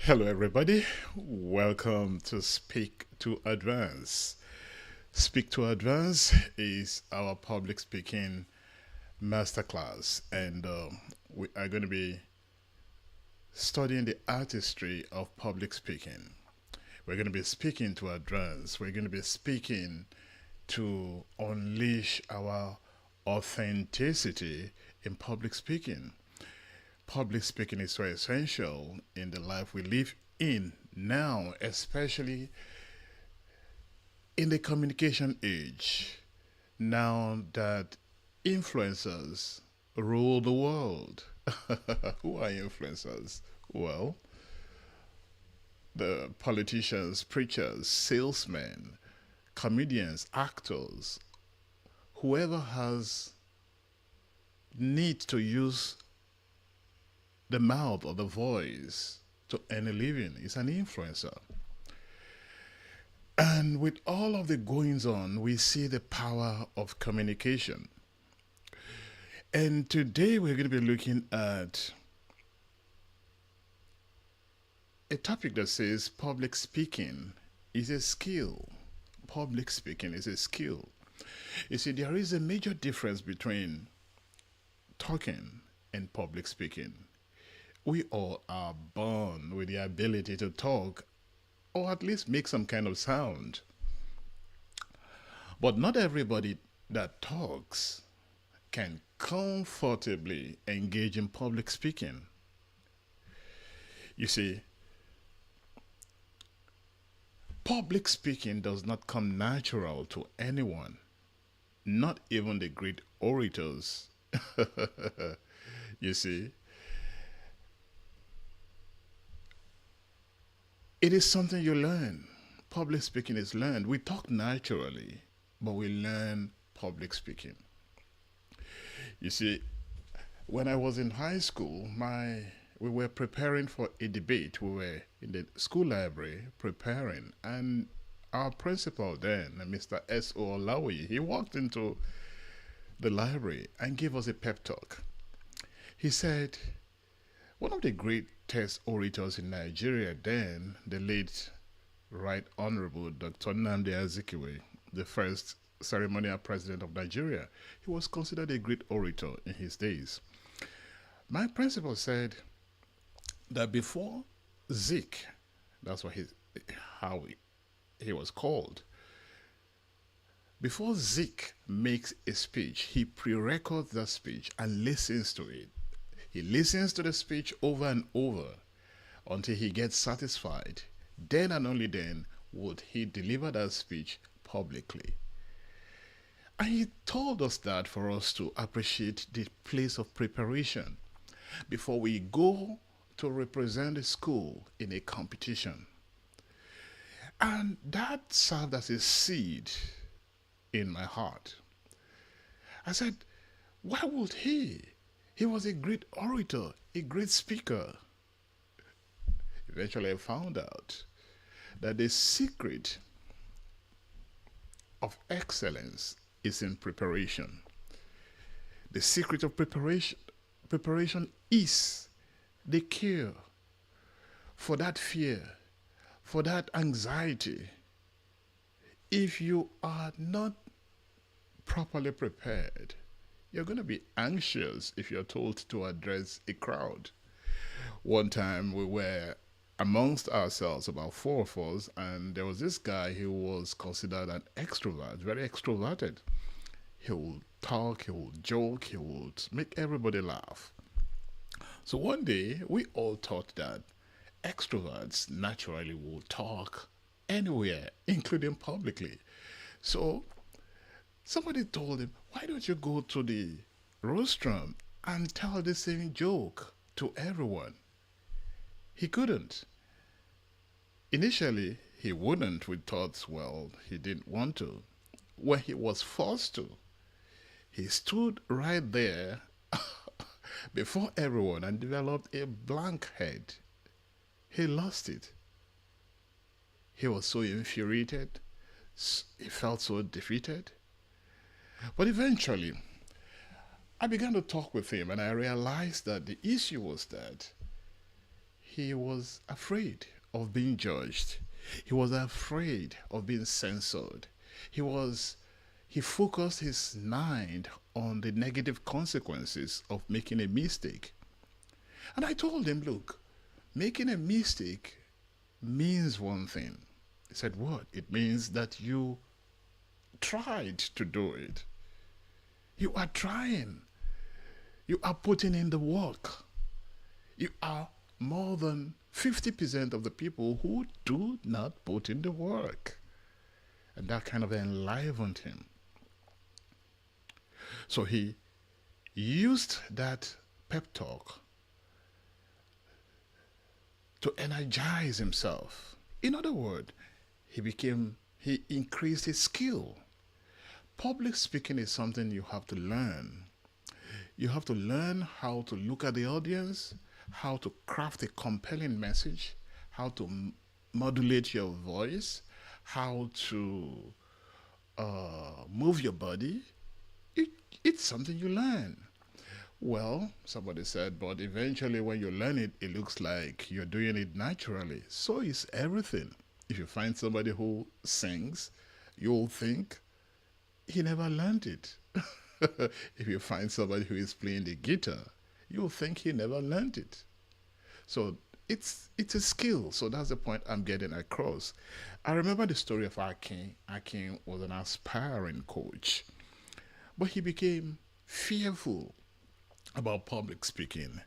Hello, everybody. Welcome to Speak to Advance. Speak to Advance is our public speaking masterclass, and we are going to be studying the artistry of public speaking. We're going to be speaking to advance. We're going to be speaking to unleash our authenticity in public speaking. Public speaking is so essential in the life we live in now, especially in the communication age, now that influencers rule the world. Who are influencers? Well, the politicians, preachers, salesmen, comedians, actors, whoever has need to use the mouth or the voice to earn a living is an influencer. And with all of the goings on, we see the power of communication. And today we're going to be looking at a topic that says public speaking is a skill. Public speaking is a skill. You see, there is a major difference between talking and public speaking. We all are born with the ability to talk or at least make some kind of sound. But not everybody that talks can comfortably engage in public speaking. You see, public speaking does not come natural to anyone, not even the great orators. You see, it is something you learn. Public speaking is learned. We talk naturally, but we learn public speaking. You see, when I was in high school, we were preparing for a debate. We were in the school library preparing, and our principal then, Mr. S.O. Olawi, he walked into the library and gave us a pep talk. He said, one of the greatest orators in Nigeria then, the late Right Honorable Dr. Nnamdi Azikiwe, the first ceremonial president of Nigeria, he was considered a great orator in his days. My principal said that before Zik, that's what how he was called, before Zik makes a speech, he pre-records that speech and listens to it. He listens to the speech over and over until he gets satisfied. Then and only then would he deliver that speech publicly. And he told us that for us to appreciate the place of preparation before we go to represent the school in a competition. And that served as a seed in my heart. I said, why would he? He was a great orator, a great speaker. Eventually, I found out that the secret of excellence is in preparation. The secret of preparation is the cure for that fear, for that anxiety. If you are not properly prepared, you're going to be anxious if you're told to address a crowd. One time we were amongst ourselves, about four of us, and there was this guy who was considered an extrovert, very extroverted. He would talk, he would joke, he would make everybody laugh. So one day we all thought that extroverts naturally will talk anywhere, including publicly. So somebody told him, why don't you go to the rostrum and tell the same joke to everyone? He couldn't. Initially, he wouldn't. We thought, well, he didn't want to. When he was forced to, he stood right there before everyone and developed a blank head. He lost it. He was so infuriated. He felt so defeated. But eventually, I began to talk with him and I realized that the issue was that he was afraid of being judged. He was afraid of being censored. He was he focused his mind on the negative consequences of making a mistake. And I told him, look, making a mistake means one thing. He said, what? It means that you tried to do it. You are trying. You are putting in the work. You are more than 50% of the people who do not put in the work. And that kind of enlivened him. So he used that pep talk to energize himself. In other words, he increased his skill. Public speaking is something you have to learn. You have to learn how to look at the audience, how to craft a compelling message, how to modulate your voice, how to move your body. It's something you learn. Well, somebody said, but eventually when you learn it, it looks like you're doing it naturally. So is everything. If you find somebody who sings, you'll think he never learned it. If you find somebody who is playing the guitar, you'll think he never learned it. So it's a skill. So that's the point I'm getting across. I remember the story of Akin. Akin was an aspiring coach, but he became fearful about public speaking.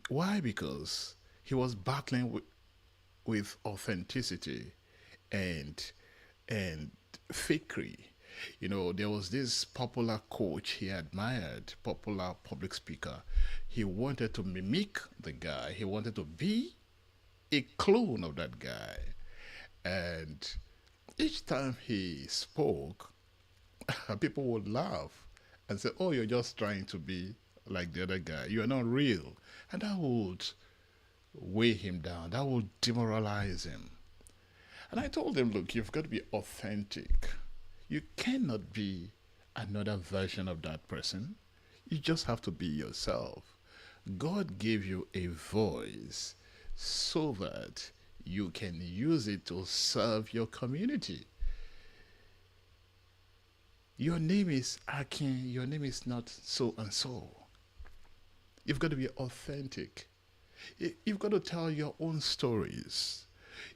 Why? Because he was battling with authenticity and and fakery. There was this popular coach he admired, popular public speaker. He wanted to mimic the guy. He wanted to be a clone of that guy. And each time he spoke, people would laugh and say, oh, you're just trying to be like the other guy. You are not real. And that would weigh him down. That would demoralize him. And I told him, look, you've got to be authentic. You cannot be another version of that person. You just have to be yourself. God gave you a voice so that you can use it to serve your community. Your name is Akin. Your name is not so and so. You've got to be authentic. You've got to tell your own stories.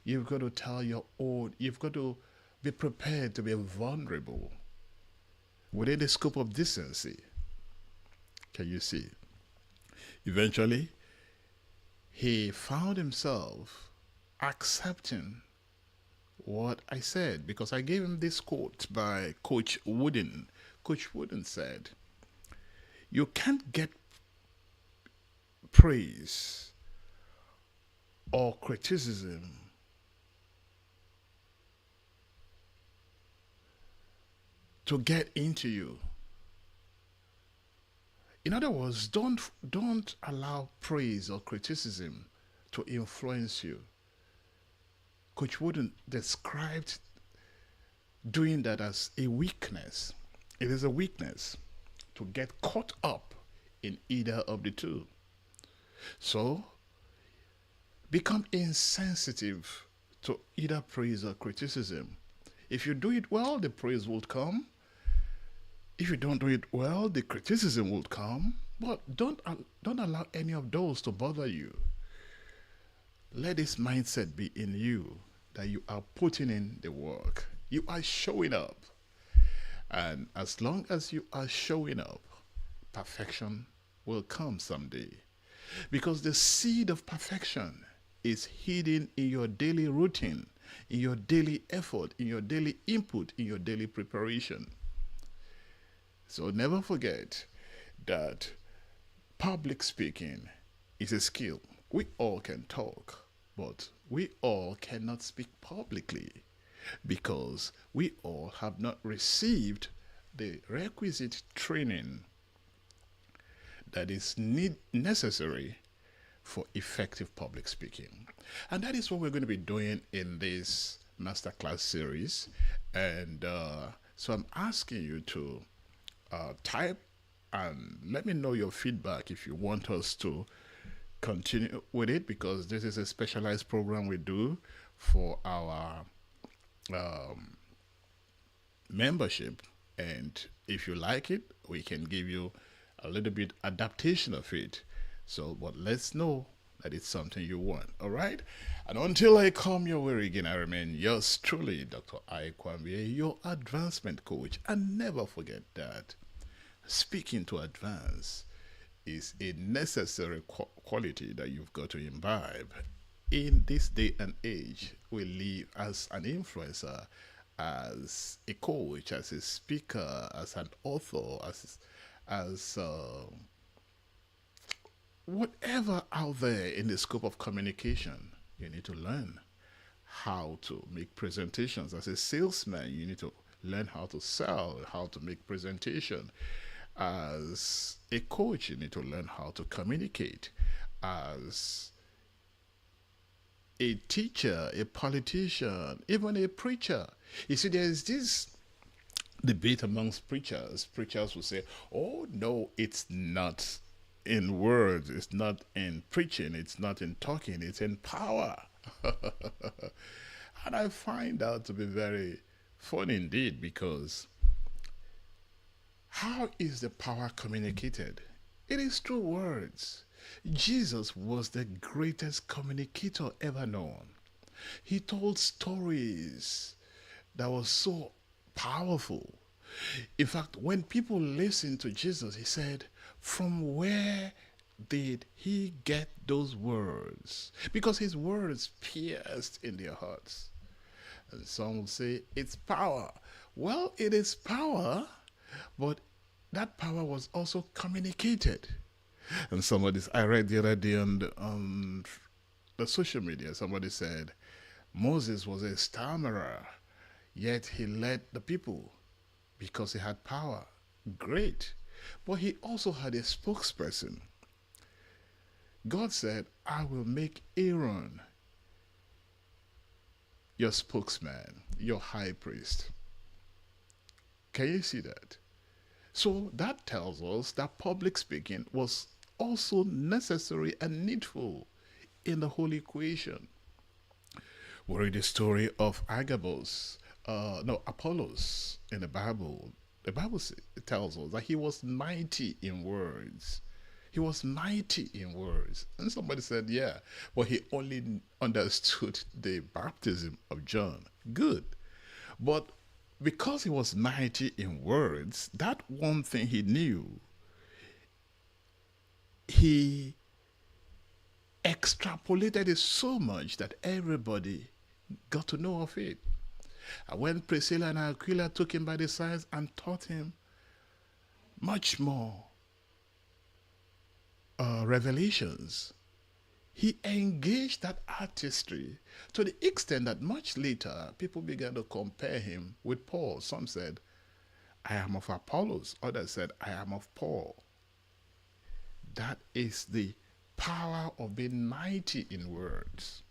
You've got to tell your own. You've got to be prepared to be vulnerable within the scope of decency. Can you see? Eventually, he found himself accepting what I said because I gave him this quote by Coach Wooden. Coach Wooden said, you can't get praise or criticism to get into you. In other words, don't allow praise or criticism to influence you. Coach Wooden described doing that as a weakness. It is a weakness to get caught up in either of the two. So, become insensitive to either praise or criticism. If you do it well, the praise will come. If you don't do it well, the criticism will come. But don't allow any of those to bother you. Let this mindset be in you that you are putting in the work. You are showing up. And as long as you are showing up, perfection will come someday. Because the seed of perfection is hidden in your daily routine, in your daily effort, in your daily input, in your daily preparation. So never forget that public speaking is a skill. We all can talk, but we all cannot speak publicly because we all have not received the requisite training that is necessary for effective public speaking. And that is what we're going to be doing in this Masterclass series. And so I'm asking you to type and let me know your feedback if you want us to continue with it because this is a specialized program we do for our um, membership. And if you like it, we can give you a little bit adaptation of it. So, but let's know that it's something you want. All right. And until I come your way again, I remain yours truly, Dr. Ikwambie, your advancement coach. And never forget that speaking to advance is a necessary quality that you've got to imbibe. In this day and age, we live as an influencer, as a coach, as a speaker, as an author, as whatever out there in the scope of communication. You need to learn how to make presentations. As a salesman, you need to learn how to sell, how to make presentation. As a coach, you need to learn how to communicate. As a teacher, a politician, even a preacher. You see, there's this debate amongst preachers. Preachers will say, oh, no, it's not in words, it's not in preaching, it's not in talking, it's in power. And I find that to be very funny indeed because how is the power communicated? It is through words. Jesus was the greatest communicator ever known. He told stories that were so powerful. In fact, when people listened to Jesus, he said, from where did he get those words? Because his words pierced in their hearts. And some will say, it's power. Well, it is power, but that power was also communicated. And I read the other day on the social media, somebody said, Moses was a stammerer, yet he led the people because he had power. Great. But he also had a spokesperson. God said, I will make Aaron your spokesman, your high priest. Can you see that? So that tells us that public speaking was also necessary and needful in the whole equation. We read the story of Apollos in the Bible. The Bible tells us that he was mighty in words. He was mighty in words. And somebody said, yeah, but he only understood the baptism of John. Good. But because he was mighty in words, that one thing he knew, he extrapolated it so much that everybody got to know of it. And when Priscilla and Aquila took him by the sides and taught him much more revelations, he engaged that artistry to the extent that much later people began to compare him with Paul. Some said, I am of Apollos. Others said, I am of Paul. That is the power of being mighty in words.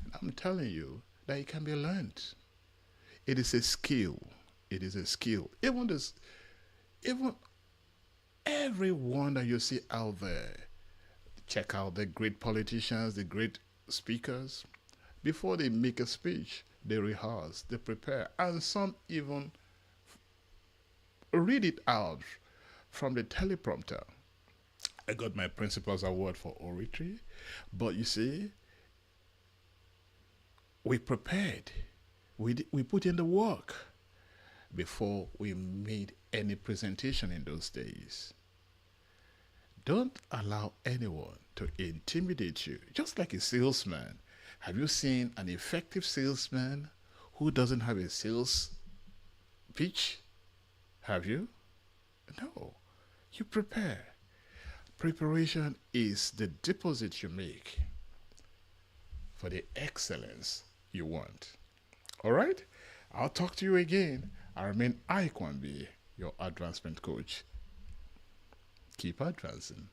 And I'm telling you that it can be learned. It is a skill. It is a skill. Even everyone that you see out there, check out the great politicians, the great speakers. Before they make a speech, they rehearse, they prepare, and some even read it out from the teleprompter. I got my principal's award for oratory, but you see, we prepared. We put in the work before we made any presentation in those days. Don't allow anyone to intimidate you, just like a salesman. Have you seen an effective salesman who doesn't have a sales pitch? Have you? No. You prepare. Preparation is the deposit you make for the excellence you want. All right? I'll talk to you again. I remain Ikwambie, your advancement coach. Keep advancing.